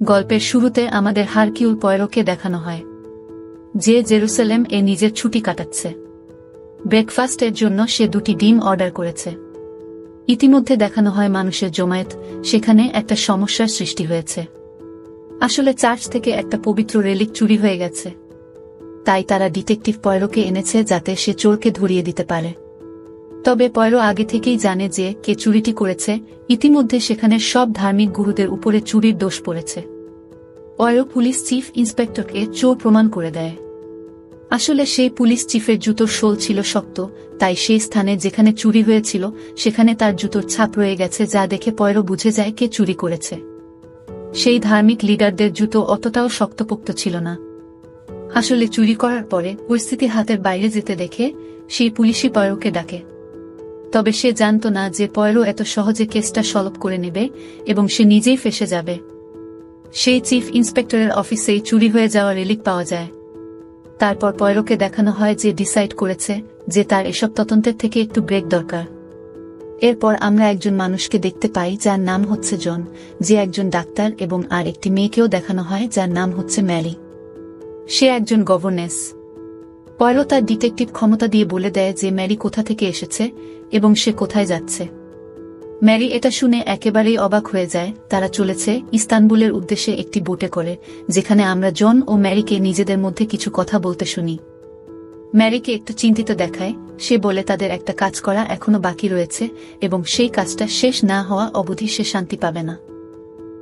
গল্পের শুরুতে আমাদের হারকিউল পয়রোকে দেখানো হয়, যে জেরুসালেম এ নিজের ছুটি কাটাচ্ছে। ব্রেকফাস্টের জন্য সে 2টি ডিম অর্ডার করেছে। ইতিমধ্যে দেখানো হয় মানুষের জমায়েত, সেখানে একটা সমস্যার সৃষ্টি হয়েছে। আসলে চার্চ থেকে একটা পবিত্র রেলিক চুরি হয়ে গেছে। তাই তারা ডিটেকটিভ পয়রোকে এনেছে যাতে সে চোরকে ধরিয়ে দিতে পারে। তবে পয়রো আগে থেকেই জানে যে কে চুরিটি করেছে। ইতিমধ্যে সেখানে সব ধার্মিক গুরুদের উপরে চুরির দোষ পড়েছে। পয়রো পুলিশ চিফ ইন্সপেক্টরকে চোর প্রমাণ করে দেয়। আসলে সেই পুলিশ চিফের জুতোর শোল ছিল শক্ত, তাই সেই স্থানে যেখানে চুরি হয়েছিল সেখানে তার জুতোর ছাপ রয়ে গেছে, যা দেখে পয়রো বুঝে যায় কে চুরি করেছে। সেই ধার্মিক লিডারদের জুতো অতটাও শক্তপোক্ত ছিল না। আসলে চুরি করার পরে পরিস্থিতি হাতের বাইরে যেতে দেখে সেই পুলিশই পয়রোকে ডাকে। তবে সে জানত না যে পয়রো এত সহজে কেসটা সলভ করে নেবে এবং সে নিজেই ফেঁসে যাবে। সেই চিফ ইন্সপেক্টরের অফিসেই চুরি হয়ে যাওয়া রেলিক পাওয়া যায়। তারপর পয়রোকে দেখানো হয় যে ডিসাইড করেছে যে তার এসব তদন্তের থেকে একটু ব্রেক দরকার। এরপর আমরা একজন মানুষকে দেখতে পাই যার নাম হচ্ছে জন, যে একজন ডাক্তার, এবং আর একটি মেয়েকেও দেখানো হয় যার নাম হচ্ছে ম্যারি। সে একজন গভর্নেস। পয়রো তার ডিটেকটিভ ক্ষমতা দিয়ে বলে দেয় যে ম্যারি কোথা থেকে এসেছে এবং সে কোথায় যাচ্ছে। ম্যারি এটা শুনে একেবারেই অবাক হয়ে যায়। তারা চলেছে ইস্তানবুলের উদ্দেশ্যে একটি বোটে করে, যেখানে আমরা জন ও ম্যারিকে নিজেদের মধ্যে কিছু কথা বলতে শুনি। ম্যারিকে একটু চিন্তিত দেখায়। সে বলে তাদের একটা কাজ করা এখনো বাকি রয়েছে এবং সেই কাজটা শেষ না হওয়া অবধি সে শান্তি পাবে না।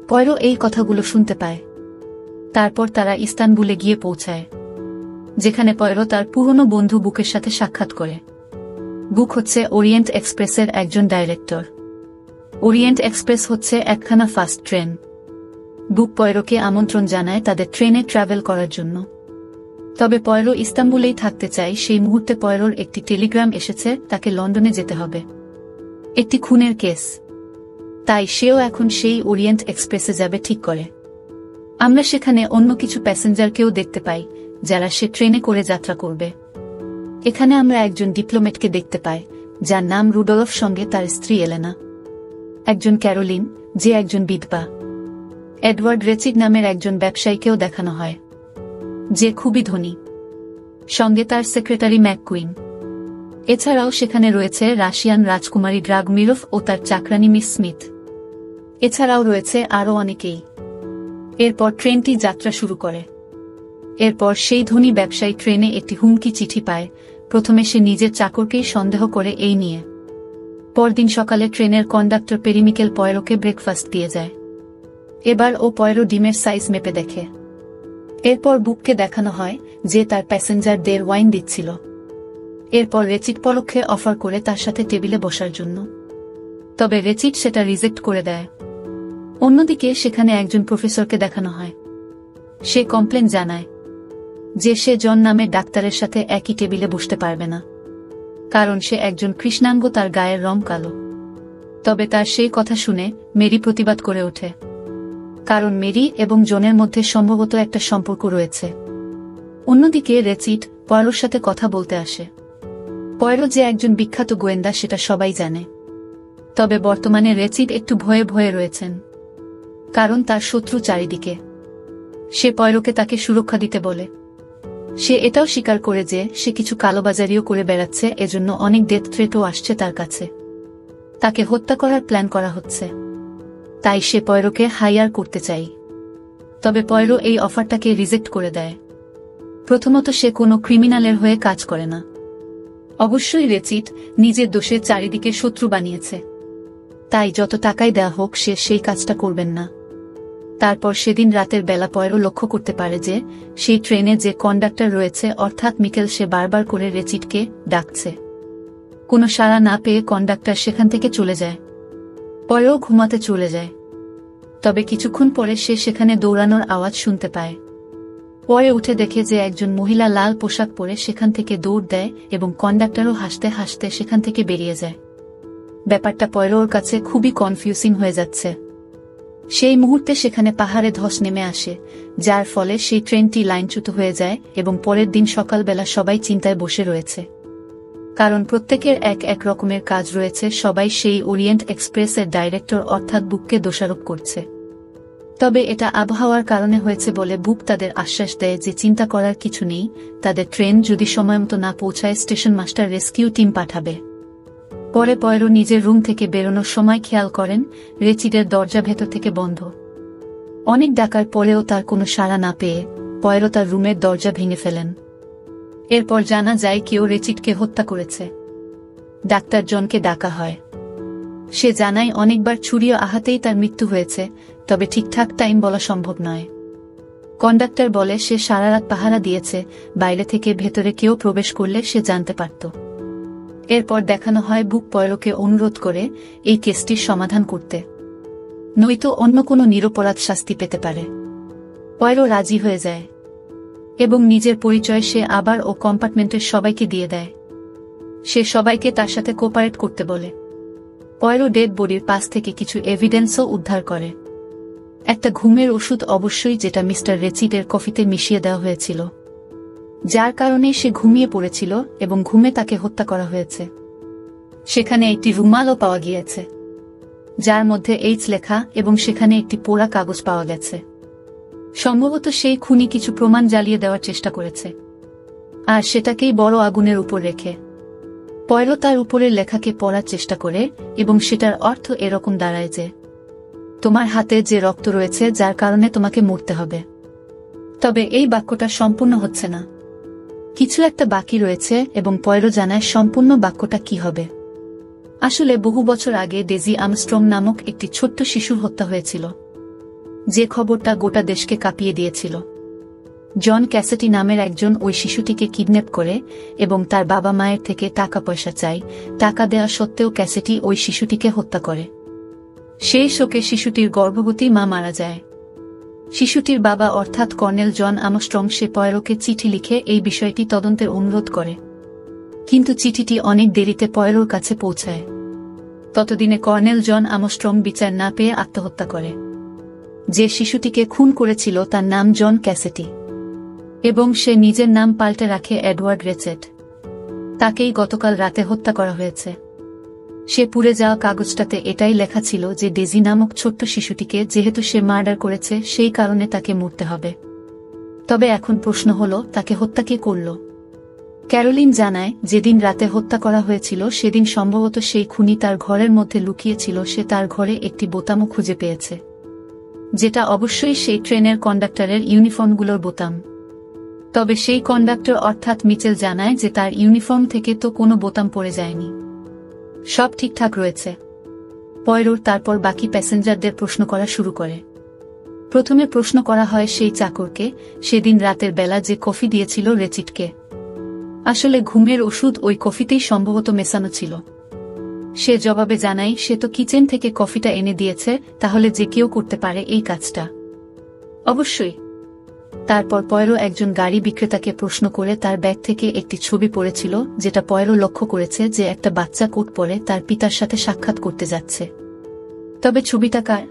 পয়রো এই কথাগুলো শুনতে পায়। তারপর তারা ইস্তানবুলে গিয়ে পৌঁছায়, যেখানে পয়রো তার পুরনো বন্ধু বুকের সাথে সাক্ষাৎ করে। বুক হচ্ছে ওরিয়েন্ট এক্সপ্রেসের একজন ডাইরেক্টর। ওরিয়েন্ট এক্সপ্রেস হচ্ছে একখানা ফাস্ট ট্রেন। বুক পয়রোকে আমন্ত্রণ জানায় তাদের ট্রেনে ট্রাভেল করার জন্য। তবে পয়রো ইস্তানবুলেই থাকতে চায়। সেই মুহূর্তে পয়রোর একটি টেলিগ্রাম এসেছে, তাকে লন্ডনে যেতে হবে, একটি খুনের কেস। তাই সেও এখন সেই ওরিয়েন্ট এক্সপ্রেসে যাবে ঠিক করে। আমরা সেখানে অন্য কিছু প্যাসেঞ্জারকেও দেখতে পাই যারা সে ট্রেনে করে যাত্রা করবে। এখানে আমরা একজন ডিপ্লোম্যাটকে দেখতে পাই যার নাম রুডলফ, সঙ্গে তার স্ত্রী এলেনা, একজন ক্যারোলিন যে একজন বিধবা। এডওয়ার্ড রেচিড নামের একজন ব্যবসায়ীকেও দেখানো হয়, যে খুবই ধনী, সঙ্গে তার সেক্রেটারি ম্যাককুইন। এছাড়াও সেখানে রয়েছে রাশিয়ান রাজকুমারী ড্রাগমিরভ ও তার চাকরানী মিস স্মিথ। এছাড়াও রয়েছে আরও অনেকেই। এরপর ট্রেনটি যাত্রা শুরু করে। এরপর সেই ধনী ব্যবসায়ী ট্রেনে একটি হুমকি চিঠি পায়। প্রথমে সে নিজের চাকরকেই সন্দেহ করে এই নিয়ে। পরদিন সকালে ট্রেনের কন্ডাক্টর পেরিমিকেল পয়রোকে ব্রেকফাস্ট দিয়ে যায়। এবার ও পয়রো ডিমের সাইজ মেপে দেখে। এরপর বুককে দেখানো হয় যে তার প্যাসেঞ্জারদের ওয়াইন দিচ্ছিল। এরপর রেচিড পরোক্ষে অফার করে তার সাথে টেবিলে বসার জন্য, তবে রেচিড সেটা রিজেক্ট করে দেয়। অন্যদিকে সেখানে একজন প্রফেসরকে দেখানো হয়। সে কমপ্লেন জানায় যে সে জন নামের ডাক্তারের সাথে একই টেবিলে বসতে পারবে না, কারণ সে একজন কৃষ্ণাঙ্গ, তার গায়ের রং কালো। তবে তার সেই কথা শুনে মেরি প্রতিবাদ করে ওঠে, কারণ মেরি এবং জনের মধ্যে সম্ভবত একটা সম্পর্ক রয়েছে। অন্যদিকে রেচিড পয়রোর সাথে কথা বলতে আসে। পয়রো যে একজন বিখ্যাত গোয়েন্দা সেটা সবাই জানে। তবে বর্তমানে রেচিড একটু ভয়ে ভয়ে রয়েছেন, কারণ তার শত্রু চারিদিকে। সে পয়রোকে তাকে সুরক্ষা দিতে বলে। সে এটাও স্বীকার করে যে সে কিছু কালোবাজারিও করে বেড়াচ্ছে, এজন্য অনেক ডেথ থ্রেটও আসছে তার কাছে। তাকে হত্যা করার প্ল্যান করা হচ্ছে। তাই সে পয়রোকে হায়ার করতে চাই। তবে পয়রো এই অফারটাকে রিজেক্ট করে দেয়। প্রথমত সে কোনো ক্রিমিনালের হয়ে কাজ করে না। অবশ্যই রেচিড নিজের দোষে চারিদিকে শত্রু বানিয়েছে, তাই যত টাকাই দেয়া হোক সে সেই কাজটা করবেন না। তারপর সেদিন রাতের বেলা পয়রো লক্ষ্য করতে পারে যে সেই ট্রেনে যে কন্ডাক্টর রয়েছে, অর্থাৎ মিকেল, সে বারবার করে রেচিডকে ডাকছে। কোনো সাড়া না পেয়ে কন্ডাক্টর সেখান থেকে চলে যায়। পয়রো ঘুমাতে চলে যায়। তবে কিছুক্ষণ পরে সে সেখানে দৌড়ানোর আওয়াজ শুনতে পায়। পরে উঠে দেখে যে একজন মহিলা লাল পোশাক পরে সেখান থেকে দৌড় দেয় এবং কন্ডাক্টরও হাসতে হাসতে সেখান থেকে বেরিয়ে যায়। ব্যাপারটা পয়রোর কাছে খুবই কনফিউজিং হয়ে যাচ্ছে। সেই মুহূর্তে সেখানে পাহাড়ে ধস নেমে আসে, যার ফলে সেই ট্রেনটি লাইনচ্যুত হয়ে যায় এবং পরের দিন সকালবেলা সবাই চিন্তায় বসে রয়েছে, কারণ প্রত্যেকের এক এক রকমের কাজ রয়েছে। সবাই সেই ওরিয়েন্ট এক্সপ্রেসের ডাইরেক্টর অর্থাৎ বুককে দোষারোপ করছে। তবে এটা আবহাওয়ার কারণে হয়েছে বলে বুক তাদের আশ্বাস দেয় যে চিন্তা করার কিছু নেই, তাদের ট্রেন যদি সময়মতো না পৌঁছায় স্টেশন মাস্টার রেস্কিউ টিম পাঠাবে। পরে পয়রো নিজের রুম থেকে বেরোনোর সময় খেয়াল করেন রেচিডের দরজা ভেতর থেকে বন্ধ। অনেক ডাকার পরেও তার কোনো সাড়া না পেয়ে পয়রো তার রুমের দরজা ভেঙে ফেলেন। এরপর জানা যায় কেউ রেচিডকে হত্যা করেছে। ডাক্তার জনকে ডাকা হয়। সে জানায় অনেকবার ছুরির আঘাতেই তার মৃত্যু হয়েছে, তবে ঠিকঠাক টাইম বলা সম্ভব নয়। কন্ডাক্টর বলে সে সারা রাত পাহারা দিয়েছে, বাইরে থেকে ভেতরে কেউ প্রবেশ করলে সে জানতে পারত। এরপর দেখানো হয় বুক পয়রোকে অনুরোধ করে এই কেসটির সমাধান করতে, নয়তো অন্য কোনো নিরপরাধ শাস্তি পেতে পারে। পয়রো রাজি হয়ে যায় এবং নিজের পরিচয় সে আবার ও কম্পার্টমেন্টের সবাইকে দিয়ে দেয়। সে সবাইকে তার সাথে কোঅপারেট করতে বলে। পয়রো ডেড বডির পাশ থেকে কিছু এভিডেন্সও উদ্ধার করে। একটা ঘুমের ওষুধ অবশ্যই, যেটা মিস্টার রেচিডের কফিতে মিশিয়ে দেওয়া হয়েছিল, যার কারণে সে ঘুমিয়ে পড়েছিল এবং ঘুমে তাকে হত্যা করা হয়েছে। সেখানে একটি রুমালও পাওয়া গিয়েছে যার মধ্যে এইচ লেখা এবং সেখানে একটি পোড়া কাগজ পাওয়া গেছে। সম্ভবত সেই খুনি কিছু প্রমাণ জ্বালিয়ে দেওয়ার চেষ্টা করেছে, আর সেটাকেই বড় আগুনের উপর রেখে পয়রো তার উপরের লেখাকে পড়ার চেষ্টা করে এবং সেটার অর্থ এরকম দাঁড়ায় যে তোমার হাতে যে রক্ত রয়েছে যার কারণে তোমাকে মরতে হবে। তবে এই বাক্যটা সম্পূর্ণ হচ্ছে না, কিছু একটা বাকি রয়েছে এবং পয়রো জানায় সম্পূর্ণ বাক্যটা কি হবে। আসলে বহু বছর আগে ডেজি আর্মস্ট্রং নামক একটি ছোট্ট শিশুর হত্যা হয়েছিল, যে খবরটা গোটা দেশকে কাঁপিয়ে দিয়েছিল। জন ক্যাসেটি নামের একজন ওই শিশুটিকে কিডন্যাপ করে এবং তার বাবা মায়ের থেকে টাকা পয়সা চায়। টাকা দেওয়া সত্ত্বেও ক্যাসেটি ওই শিশুটিকে হত্যা করে। সেই শোকে শিশুটির গর্ভবতী মা মারা যায়। শিশুটির বাবা অর্থাৎ কর্নেল জন আর্মস্ট্রং সে পয়রোকে চিঠি লিখে এই বিষয়টি তদন্তের অনুরোধ করে, কিন্তু চিঠিটি অনেক দেরিতে পয়রোর কাছে পৌঁছায়। ততদিনে কর্নেল জন আর্মস্ট্রং বিচার না পেয়ে আত্মহত্যা করে। যে শিশুটিকে খুন করেছিল তার নাম জন ক্যাসেটি এবং সে নিজের নাম পাল্টে রাখে এডওয়ার্ড রেচেট। তাকেই গতকাল রাতে হত্যা করা হয়েছে। সে পুড়ে যাওয়া কাগজটাতে এটাই লেখা ছিল যে ডেজি নামক ছোট্ট শিশুটিকে যেহেতু সে মার্ডার করেছে সেই কারণে তাকে মরতে হবে। তবে এখন প্রশ্ন হলো তাকে হত্যা কে করল? ক্যারোলিন জানায় যেদিন রাতে হত্যা করা হয়েছিল সেদিন সম্ভবত সেই খুনি তার ঘরের মধ্যে লুকিয়েছিল। সে তার ঘরে একটি বোতামও খুঁজে পেয়েছে, যেটা অবশ্যই সেই ট্রেনের কন্ডাক্টরের ইউনিফর্মগুলোর বোতাম। তবে সেই কন্ডাক্টর অর্থাৎ মিচেল জানায় যে তার ইউনিফর্ম থেকে তো কোনো বোতাম পড়ে যায়নি, সব ঠিকঠাক রয়েছে। পয়রোর তারপর বাকি প্যাসেঞ্জারদের প্রশ্ন করা শুরু করে। প্রথমে প্রশ্ন করা হয় সেই চাকরকে সেদিন রাতের বেলা যে কফি দিয়েছিল রেচিডকে। আসলে ঘুমের ওষুধ ওই কফিতেই সম্ভবত মেশানো ছিল। সে জবাবে জানায় সে তো কিচেন থেকে কফিটা এনে দিয়েছে, তাহলে যে কেউ করতে পারে এই কাজটা। অবশ্যই। তারপর পয়রো একজন গাড়ি বিক্রেতাকে প্রশ্ন করে তার ব্যাগ থেকে একটি ছবি পড়েছিল, যেটা পয়রো লক্ষ্য করেছে যে একটা বাচ্চা কোট পরে তার পিতার সাথে সাক্ষাৎ করতে যাচ্ছে। তবে ছবিটা কার?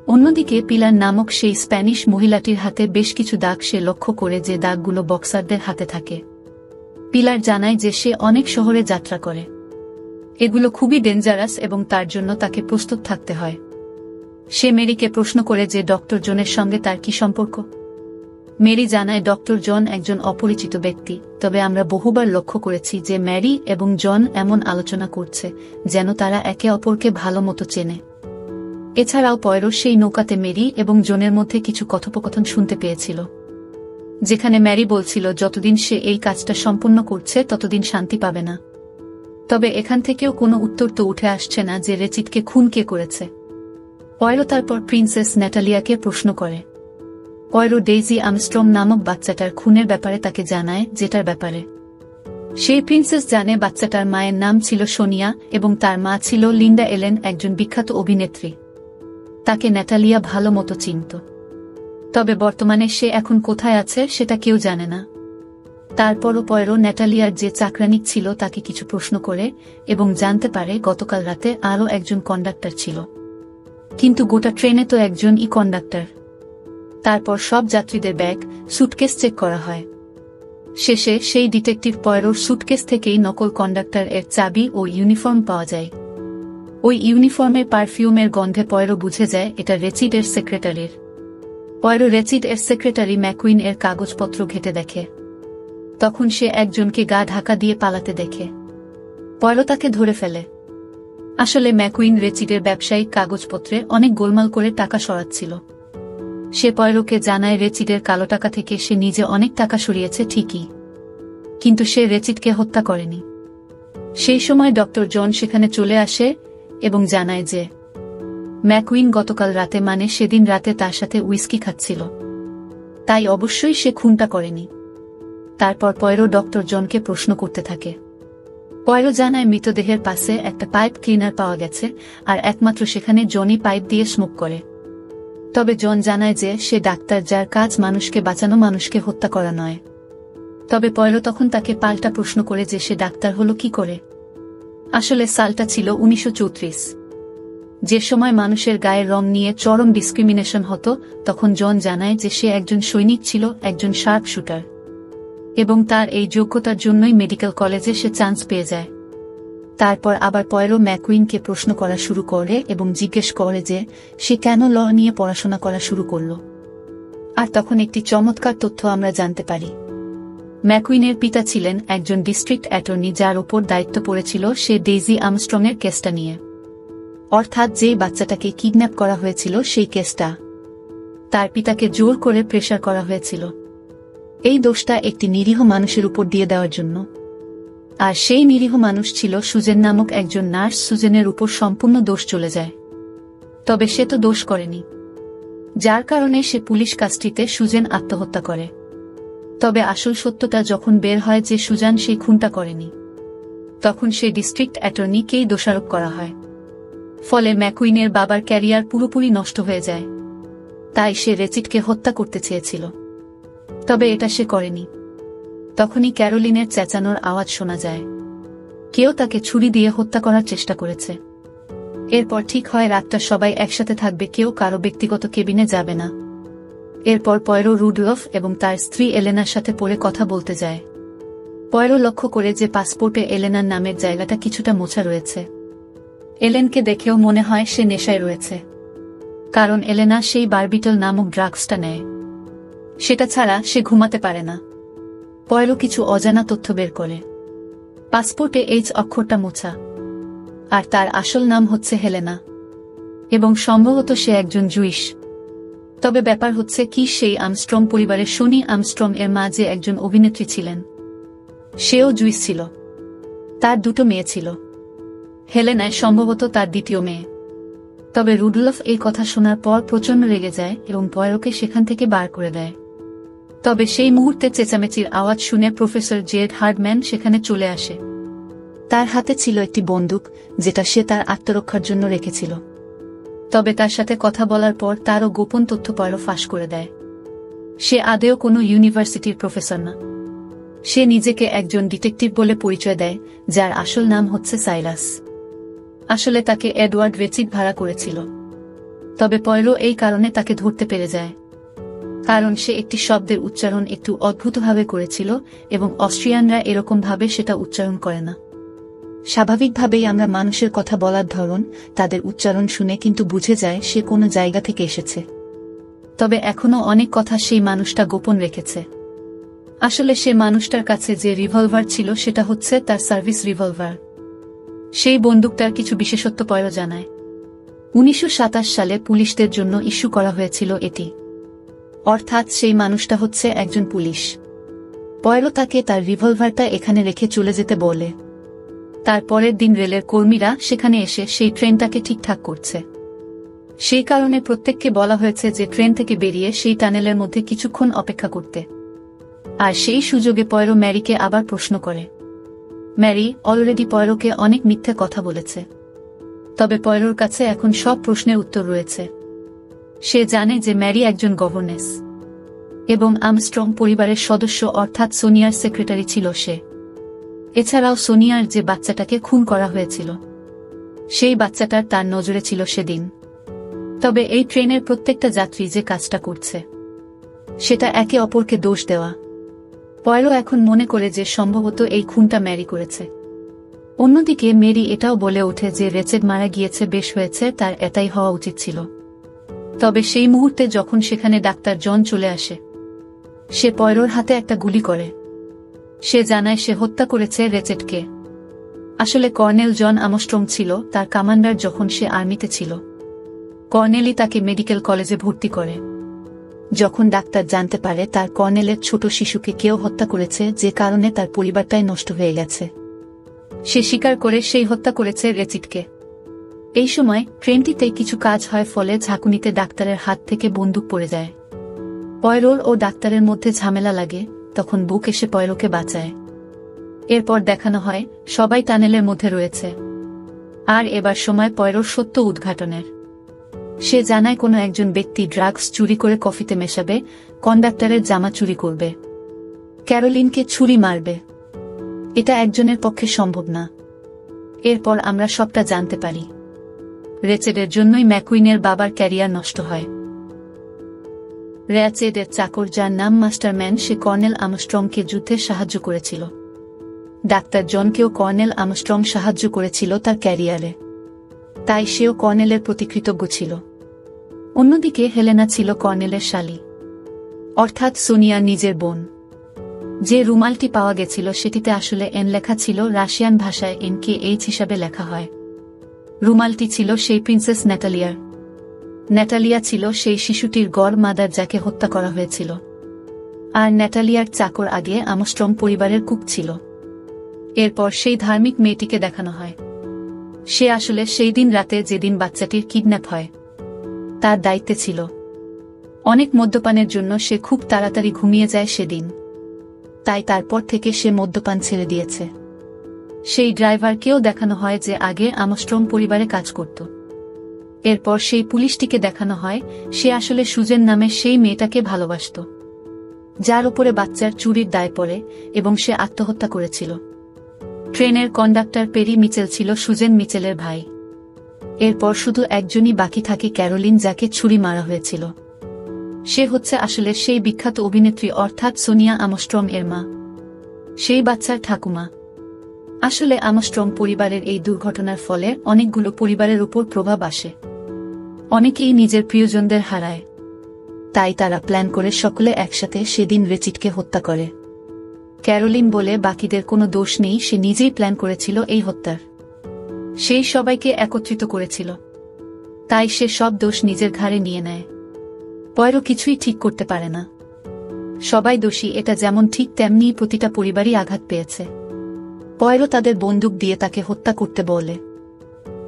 অন্যদিকে পিলার নামক সেই স্প্যানিশ মহিলাটির হাতে বেশ কিছু দাগ সে লক্ষ্য করে যে দাগগুলো বক্সারদের হাতে থাকে। পিলার জানায় যে সে অনেক শহরে যাত্রা করে, এগুলো খুবই ডেঞ্জারাস এবং তার জন্য তাকে প্রস্তুত থাকতে হয়। সে মেরিকে প্রশ্ন করে যে ডক্টর জনের সঙ্গে তার কি সম্পর্ক। মেরি জানায় ডক্টর জন একজন অপরিচিত ব্যক্তি, তবে আমরা বহুবার লক্ষ্য করেছি যে ম্যারি এবং জন এমন আলোচনা করছে যেন তারা একে অপরকে ভালো মতো চেনে। এছাড়াও পয়রো সেই নৌকাতে মেরি এবং জনের মধ্যে কিছু কথোপকথন শুনতে পেয়েছিল, যেখানে ম্যারি বলছিল যতদিন সে এই কাজটা সম্পন্ন করছে ততদিন শান্তি পাবে না। তবে এখান থেকেও কোনো উত্তর তো উঠে আসছে না যে রেচিডকে খুন কে করেছে। পয়রো তারপর প্রিন্সেস ন্যাটালিয়াকে প্রশ্ন করে। পয়রো ডেইজি আর্মস্ট্রং নামক বাচ্চাটার খুনের ব্যাপারে তাকে জানায়, যেটার ব্যাপারে সেই প্রিন্সেস জানে বাচ্চাটার মায়ের নাম ছিল সোনিয়া এবং তার মা ছিল লিন্ডা এলেন, একজন বিখ্যাত অভিনেত্রী। তাকে ন্যাটালিয়া ভালো মতো চিনত, তবে বর্তমানে সে এখন কোথায় আছে সেটা কেউ জানে না। তারপরও পয়রো ন্যাটালিয়ার যে চাকরানিক ছিল তাকে কিছু প্রশ্ন করে এবং জানতে পারে গতকাল রাতে আরও একজন কন্ডাক্টর ছিল, কিন্তু গোটা ট্রেনে তো একজনই কন্ডাক্টর। তারপর সব যাত্রীদের ব্যাগ, সুটকেস চেক করা হয়। শেষে সেই ডিটেকটিভ পয়রোর সুটকেস থেকেই নকল কন্ডাক্টর এর চাবি ও ইউনিফর্ম পাওয়া যায়। ওই ইউনিফর্মের পারফিউমের গন্ধে পয়রো বুঝে যায় এটা রেচিড এর সেক্রেটারির। পয়রো রেচিড এর সেক্রেটারি ম্যাকুইন এর কাগজপত্র ঘেটে দেখে। তখন সে একজনকে গা ঢাকা দিয়ে পালাতে দেখে। পয়রো তাকে ধরে ফেলে। আসলে ম্যাকুইন রেচিডের ব্যবসায়িক কাগজপত্রে অনেক গোলমাল করে টাকা সরাচ্ছিল। সে পয়রোকে জানায় রেচিডের কালো টাকা থেকে সে নিজে অনেক টাকা সরিয়েছে ঠিকই, কিন্তু সে রেচিডকে হত্যা করেনি। সেই সময় ডক্টর জন সেখানে চলে আসে এবং জানায় যে ম্যাকুইন গতকাল রাতে মানে সেদিন রাতে তার সাথে উইস্কি খাচ্ছিল, তাই অবশ্যই সে খুনটা করেনি। তারপর পয়রো ডক্টর জনকে প্রশ্ন করতে থাকে। পয়রো জানায় মৃতদেহের পাশে একটা পাইপ ক্লিনার পাওয়া গেছে আর একমাত্র সেখানে জনই পাইপ দিয়ে স্মোক করে। তবে জন জানায় যে সে ডাক্তার, যার কাজ মানুষকে বাঁচানো, মানুষকে হত্যা করা নয়। তবে পয়রো তখন তাকে পাল্টা প্রশ্ন করে যে সে ডাক্তার হলো কি করে। আসলে সালটা ছিল 1934, যে সময় মানুষের গায়ের রং নিয়ে চরম ডিসক্রিমিনেশন হতো। তখন জন জানায় যে সে একজন সৈনিক ছিল, একজন শার্প শুটার, এবং তার এই যোগ্যতার জন্যই মেডিকেল কলেজে সে চান্স পেয়ে যায়। তারপর আবার পয়রো ম্যাকুইনকে প্রশ্ন করা শুরু করে এবং জিজ্ঞেস করে যে সে কেন ল নিয়ে পড়াশোনা করা শুরু করল। আর তখন একটি চমৎকার তথ্য আমরা জানতে পারি। ম্যাকুইনের পিতা ছিলেন একজন ডিস্ট্রিক্ট অ্যাটর্নি, যার ওপর দায়িত্ব পড়েছিল সে ডেইজি আর্মস্ট্রং এর কেসটা নিয়ে, অর্থাৎ যেই বাচ্চাটাকে কিডন্যাপ করা হয়েছিল সেই কেসটা। তার পিতাকে জোর করে প্রেসার করা হয়েছিল এই দোষটা একটি নিরীহ মানুষের উপর দিয়ে দেওয়ার জন্য। আর সেই নিরীহ মানুষ ছিল সুজেন নামক একজন নার্স। সুজেনের উপর সম্পূর্ণ দোষ চলে যায়, তবে সে তো দোষ করেনি, যার কারণে সে পুলিশ কাস্টডিতে সুজেন আত্মহত্যা করে। তবে আসল সত্যটা যখন বের হয় যে সুজান সেই খুনটা করেনি, তখন সেই ডিস্ট্রিক্ট অ্যাটর্নিকেই দোষারোপ করা হয়। ফলে ম্যাকুইনের বাবার ক্যারিয়ার পুরোপুরি নষ্ট হয়ে যায়। তাই সে রেচিডকে হত্যা করতে চেয়েছিল, তবে এটা সে করেনি। তখনই ক্যারোলিনের চেঁচানোর আওয়াজ শোনা যায়। কেউ তাকে ছুরি দিয়ে হত্যা করার চেষ্টা করেছে। এরপর ঠিক হয় রাতটা সবাই একসাথে থাকবে, কেউ কারো ব্যক্তিগত কেবিনে যাবে না। এরপর পয়রো রুডলফ এবং তার স্ত্রী এলেনার সাথে পড়ে কথা বলতে যায়। পয়রো লক্ষ্য করে যে পাসপোর্টে এলেনার নামের জায়গাটা কিছুটা মোছা রয়েছে। এলেনকে দেখেও মনে হয় সে নেশায় রয়েছে, কারণ এলেনা সেই বারবিটল নামক ড্রাগসটা নেয়। সেটা ছাড়া সে ঘুমাতে পারে না। পয়রো কিছু অজানা তথ্য বের করে। পাসপোর্টে এইচ অক্ষরটা মোছা, আর তার আসল নাম হচ্ছে হেলেনা, এবং সম্ভবত সে একজন জুইশ। তবে ব্যাপার হচ্ছে কি, সেই আর্মস্ট্রং পরিবারের শনি আর্মস্ট্রং এর মা যে একজন অভিনেত্রী ছিলেন, সেও জুইশ ছিল। তার দুটো মেয়ে ছিল। হেলেনায় সম্ভবত তার দ্বিতীয় মেয়ে। তবে রুডলফ এই কথা শোনার পর প্রচন্ড রেগে যায় এবং পয়রোকে সেখান থেকে বার করে দেয়। তবে সেই মুহূর্তে চেঁচামেচির আওয়াজ শুনে প্রফেসর জেড হার্ডম্যান সেখানে চলে আসে। তার হাতে ছিল একটি বন্দুক, যেটা সে তার আত্মরক্ষার জন্য রেখেছিল। তবে তার সাথে কথা বলার পর তারও গোপন তথ্য পয়রো ফাঁস করে দেয়। সে আদেও কোনো ইউনিভার্সিটির প্রফেসর না। সে নিজেকে একজন ডিটেকটিভ বলে পরিচয় দেয়, যার আসল নাম হচ্ছে সাইরাস। আসলে তাকে এডওয়ার্ড রেচিড ভাড়া করেছিল। তবে পয়রো এই কারণে তাকে ধরতে পেরে যায়, কারণ সে একটি শব্দের উচ্চারণ একটু অদ্ভুতভাবে করেছিল এবং অস্ট্রিয়ানরা এরকম ভাবে সেটা উচ্চারণ করে না। স্বাভাবিকভাবেই আমরা মানুষের কথা বলার ধরন, তাদের উচ্চারণ শুনে কিন্তু বুঝে যায় সে কোনো জায়গা থেকে এসেছে। তবে এখনো অনেক কথা সেই মানুষটা গোপন রেখেছে। আসলে সে মানুষটার কাছে যে রিভলভার ছিল সেটা হচ্ছে তার সার্ভিস রিভলভার। সেই বন্দুকটার কিছু বিশেষত্ব পয়রো জানায়। 1927 সালে পুলিশদের জন্য ইস্যু করা হয়েছিল এটি, অর্থাৎ সেই মানুষটা হচ্ছে একজন পুলিশ। পয়রো তাকে তার রিভলভারটা এখানে রেখে চলে যেতে বলে। তার পরের দিন রেলের কর্মীরা সেখানে এসে সেই ট্রেনটাকে ঠিকঠাক করছে। সেই কারণে প্রত্যেককে বলা হয়েছে যে ট্রেন থেকে বেরিয়ে সেই টানেলের মধ্যে কিছুক্ষণ অপেক্ষা করতে। আর সেই সুযোগে পয়রো ম্যারিকে আবার প্রশ্ন করে। ম্যারি অলরেডি পয়রোকে অনেক মিথ্যে কথা বলেছে, তবে পয়রোর কাছে এখন সব প্রশ্নের উত্তর রয়েছে। সে জানে যে ম্যারি একজন গভর্নেস এবং আর্মস্ট্রং পরিবারের সদস্য, অর্থাৎ সোনিয়ার সেক্রেটারি ছিল সে। এছাড়াও সোনিয়ার যে বাচ্চাটাকে খুন করা হয়েছিল, সেই বাচ্চাটার তার নজরে ছিল সেদিন। তবে এই ট্রেনের প্রত্যেকটা যাত্রী যে কাজটা করছে, সেটা একে অপরকে দোষ দেওয়া। পয়রো এখন মনে করে যে সম্ভবত এই খুনটা ম্যারি করেছে। অন্যদিকে মেরি এটাও বলে ওঠে যে রেচেড মারা গিয়েছে, বেশ হয়েছে, তার এটাই হওয়া উচিত ছিল। তবে সেই মুহূর্তে যখন সেখানে ডাক্তার জন চলে আসে, সে পয়রোর হাতে একটা গুলি করে। সে জানায় সে হত্যা করেছে রেচেডকে। আসলে কর্নেল জন আমস্ট্রং ছিল তার কমান্ডার যখন সে আর্মিতে ছিল। কর্নেলই তাকে মেডিকেল কলেজে ভর্তি করে। যখন ডাক্তার জানতে পারে তার কর্নেলের ছোট শিশুকে কেউ হত্যা করেছে, যে কারণে তার পরিবারটাই নষ্ট হয়ে গেছে, সে স্বীকার করে সেই হত্যা করেছে রেচিডকে। এই সময় ট্রেনটিতে কিছু কাজ হয়, ফলে ঝাঁকুনিতে ডাক্তারের হাত থেকে বন্দুক পড়ে যায়। পয়রোর ও ডাক্তারের মধ্যে ঝামেলা লাগে, তখন বুক এসে পয়রোকে বাঁচায়। এরপর দেখানো হয় সবাই টানেলের মধ্যে রয়েছে। আর এবার সময় পয়রোর সত্য উদ্ঘাটনের। সে জানায় কোনো একজন ব্যক্তি ড্রাগস চুরি করে কফিতে মেশাবে, কন্ডাক্টরের জামা চুরি করবে, ক্যারোলিনকে ছুরি মারবে। এটা একজনের পক্ষে সম্ভব না। এরপর আমরা সবটা জানতে পারি। রেচেডের জন্যই ম্যাকুইনের বাবার ক্যারিয়ার নষ্ট হয়। রেচেডের চাকর, যার নাম মাস্টারম্যান, সে কর্নেল আমস্ট্রংকে যুদ্ধে সাহায্য করেছিল। ডাক্তার জনকেও কর্নেল আমস্ট্রং সাহায্য করেছিল তার ক্যারিয়ারে, তাই সেও কর্নেলের প্রতি কৃতজ্ঞ ছিল। অন্যদিকে হেলেনা ছিল কর্নেলের শালী, অর্থাৎ সোনিয়ার নিজের বোন। যে রুমালটি পাওয়া গেছিল সেটিতে আসলে এন লেখা ছিল, রাশিয়ান ভাষায় NKH হিসাবে লেখা হয়। রুমালটি ছিল সেই প্রিন্সেস ন্যাটালিয়ার। ন্যাটালিয়া ছিল সেই শিশুটির গড় মাদার যাকে হত্যা করা হয়েছিল। আর ন্যাটালিয়ার চাকর আগে আমস্ট্রং পরিবারের কুক ছিল। এরপর সেই ধার্মিক মেয়েটিকে দেখানো হয়। সে আসলে সেই দিন রাতে, যেদিন বাচ্চাটির কিডন্যাপ হয়, তার দায়িত্বে ছিল। অনেক মদ্যপানের জন্য সে খুব তাড়াতাড়ি ঘুমিয়ে যায় সেদিন, তাই তারপর থেকে সে মদ্যপান ছেড়ে দিয়েছে। সেই ড্রাইভারকেও দেখানো হয় যে আগে আমস্ট্রং পরিবারে কাজ করত। এরপর সেই পুলিশটিকে দেখানো হয়, সে আসলে সুজেন নামে সেই মেয়েটাকে ভালোবাসত, যার উপরে বাচ্চার চুরির দায় পড়ে, এবং সে আত্মহত্যা করেছিল। ট্রেনের কন্ডাক্টর পেরি মিচেল ছিল সুজেন মিচেলের ভাই। এরপর শুধু একজনই বাকি থাকে, ক্যারোলিন, যাকে ছুরি মারা হয়েছিল। সে হচ্ছে আসলে সেই বিখ্যাত অভিনেত্রী, অর্থাৎ সোনিয়া আমস্ট্রং এর মা, সেই বাচ্চার ঠাকুমা। আসলে আমস্ট্রং পরিবারের এই দুর্ঘটনার ফলে অনেকগুলো পরিবারের উপর প্রভাব আসে। অনেকেই নিজের প্রিয়জনদের হারায়, তাই তারা প্ল্যান করে সকলে একসাথে সেদিন রেচিডকে হত্যা করে। ক্যারোলিন বলে বাকিদের কোনো দোষ নেই, সে নিজেই প্ল্যান করেছিল এই হত্যার। সেই সবাইকে একত্রিত করেছিল, তাই সে সব দোষ নিজের ঘাড়ে নিয়ে নেয়। পয়রো কিছুই ঠিক করতে পারে না। সবাই দোষী, এটা যেমন ঠিক তেমনি প্রতিটা পরিবারই আঘাত পেয়েছে। পয়রো তাদের বন্দুক দিয়ে তাকে হত্যা করতে বলে।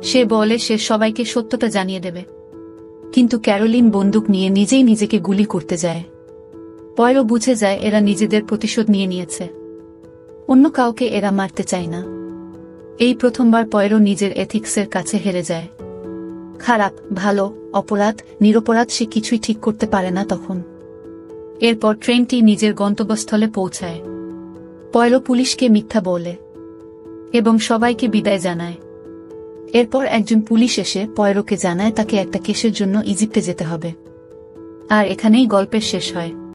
সে বলে সে সবাইকে সত্যটা জানিয়ে দেবে, কিন্তু ক্যারোলিন বন্দুক নিয়ে নিজেই নিজেকে গুলি করতে যায়। পয়রো বুঝে যায় এরা নিজেদের প্রতিশোধ নিয়ে নিয়েছে, অন্য কাউকে এরা মারতে চায় না। এই প্রথমবার পয়রো নিজের এথিক্সের কাছে হেরে যায়। খারাপ, ভালো, অপরাধ, নিরপরাধ, সে কিছুই ঠিক করতে পারে না তখন। এরপর ট্রেনটি নিজের গন্তব্যস্থলে পৌঁছায়। পয়রো পুলিশকে মিথ্যা বলে এবং সবাইকে বিদায় জানায়। এরপর একজন পুলিশ এসে পয়রোকে জানায় তাকে একটা কেসের জন্য ইজিপ্টে যেতে হবে। আর এখানেই গল্পের শেষ হয়।